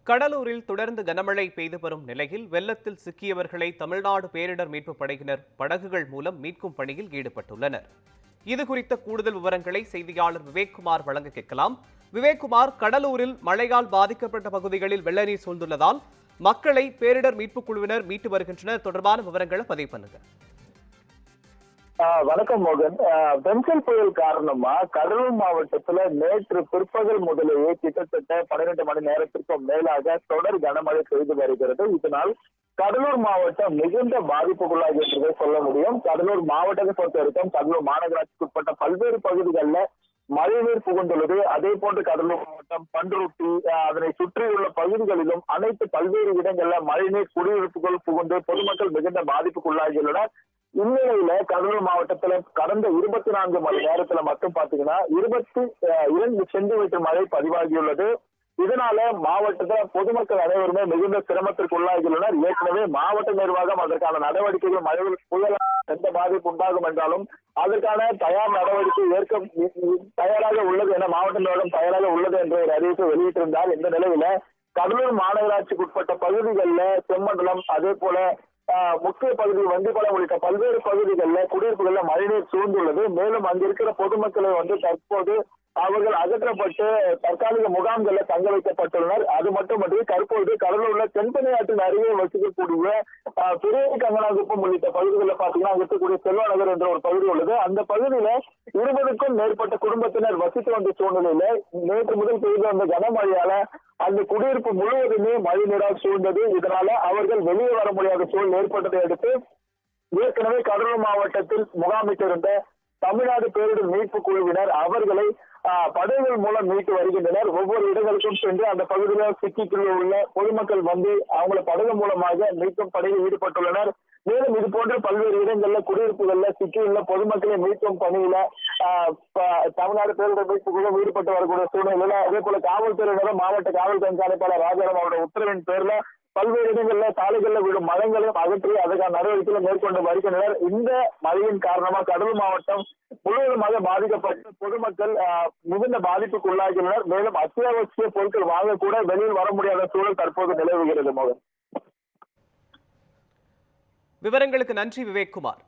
கடலூரில் தொடர்ந்து கனமழை பெய்து வரும் நிலையில் வெள்ளத்தில் சிக்கியவர்களை தமிழ்நாடு பேரிடர் மீட்புப் படையினர் படகுகள் மூலம் மீட்கும் பணியில் ஈடுபட்டுள்ளனர். இதுகுறித்த கூடுதல் விவரங்களை செய்தியாளர் விவேக்குமார் வழங்க கேட்கலாம். விவேக்குமார், கடலூரில் மழையால் பாதிக்கப்பட்ட பகுதிகளில் வெள்ள நீர் சூழ்ந்துள்ளதால் மக்களை பேரிடர் மீட்புக் குழுவினர் மீட்டு வருகின்றனர். தொடர்பான விவரங்களை பதிவு பண்ணுங்க. வணக்கம் மோகன். பென்சில் புயல் காரணமா கடலூர் மாவட்டத்துல நேற்று பிற்பகல் முதலேயே கிட்டத்தட்ட 12 மணி நேரத்திற்கும் மேலாக தொடர் கனமழை பெய்து வருகிறது. இதனால் கடலூர் மாவட்டம் மிகுந்த பாதிப்புக்குள்ளாகி என்றதை சொல்ல முடியும். கடலூர் மாவட்டத்தை பொறுத்த வரைக்கும் கடலூர் மாநகராட்சிக்கு உட்பட்ட பல்வேறு பகுதிகளில் மழைநீர் புகுந்துள்ளது. அதே போன்று கடலூர் மாவட்டம் பண்ருட்டி அதனை சுற்றியுள்ள பகுதிகளிலும் பல்வேறு இடங்கள்ல மழைநீர் குடியிருப்புகள் புகுந்து பொதுமக்கள் மிகுந்த பாதிப்புக்குள்ளாகியுள்ளனர். இந்நிலையில கடலூர் மாவட்டத்துல கடந்த 24 மணி நேரத்துல மட்டும் பாத்தீங்கன்னா 22 சென்டிமீட்டர் மழை பதிவாகியுள்ளது. இதனால மாவட்டத்துல பொதுமக்கள் அனைவருமே மிகுந்த சிரமத்திற்கு உள்ளாகியுள்ளனர். ஏற்கனவே மாவட்ட நிர்வாகம் அதற்கான நடவடிக்கைகள் மழை புயல் எந்த பாதிப்பு உண்டாகும் என்றாலும் அதற்கான தயார் நடவடிக்கை ஏற்க தயாராக உள்ளது என மாவட்ட நிர்வாகம் தயாராக உள்ளது என்ற ஒரு அறிவிப்பை வெளியிட்டிருந்தார். இந்த நிலையில கடலூர் மாநகராட்சிக்கு உட்பட்ட பகுதிகளில் செம்மண்டலம், அதே போல முக்கிய பகுதி வண்டிப்பாலம் உள்ளிட்ட பல்வேறு பகுதிகளில் குடியிருப்புகள்ல மழைநீர் சூழ்ந்துள்ளது. மேலும் அங்கிருக்கிற பொதுமக்களை தற்போது அவர்கள் அகற்றப்பட்டு தற்காலிக முகாம்களில் தங்க வைக்கப்பட்டுள்ளனர். அது மட்டுமன்றி தற்போது கடலூர்ல தென்பெண்ணையாற்றின் அருகே வசிக்கக்கூடிய பெரிய கங்கனாகுப்பம் உள்ளிட்ட பகுதிகளில் பாத்தீங்கன்னா அங்க இருக்கக்கூடிய செல்வா நகர் என்ற ஒரு பகுதி உள்ளது. அந்த பகுதியில 20க்கும் மேற்பட்ட குடும்பத்தினர் வசித்து வந்த சூழ்நிலையில நேற்று முதல் பெய்து வந்த கனமழையால அந்த குடியிருப்பு முழுவதுமே மழை நீரால் சூழ்ந்தது. இதனால அவர்கள் வெளியே வர முடியாத சூழல் ஏற்பட்டதை அடுத்து ஏற்கனவே கடலூர் மாவட்டத்தில் முகாமிட்டிருந்த தமிழ்நாடு பேரிடர் மீட்பு குழுவினர் அவர்களை படகுகள் மூலம் மீட்டு வருகின்றனர். ஒவ்வொரு இடங்களுக்கும் சென்று அந்த பகுதியில் சிக்கிக்குள்ள உள்ள பொதுமக்கள் அவங்களை படகு மூலமாக மீட்கும் பணியில் ஈடுபட்டுள்ளனர். மேலும் இது போன்ற பல்வேறு இடங்கள்ல குடியிருப்புகள்ல சிக்கியுள்ள பொதுமக்களை மீட்கும் பணியில தமிழ்நாடு பேரிடர் மீட்பு குழு ஈடுபட்டு வரக்கூடிய சூழ்நிலையில அதே போல காவல்துறையினரும் மாவட்ட காவல் கண்காணிப்பாளர் ராஜாராம் அவருடைய உத்தரவின் பேர்ல பல்வேறு இடங்கள்ல சாலைகள்ல விடும் மரங்களையும் அகற்றி அதற்கான நடவடிக்கைகளை மேற்கொண்டு வருகின்றனர். இந்த மழையின் காரணமா கடலூர் மாவட்டம் முழுவதுமாக பாதிக்கப்பட்டு பொதுமக்கள் மிகுந்த பாதிப்புக்கு உள்ளாகியுள்ளனர். மேலும் அத்தியாவசிய பொருட்கள் வாங்க கூட வெளியில் வர முடியாத சூழல் தற்போது நிலவுகிறது. மோகன், விவரங்களுக்கு நன்றி விவேக்குமார்.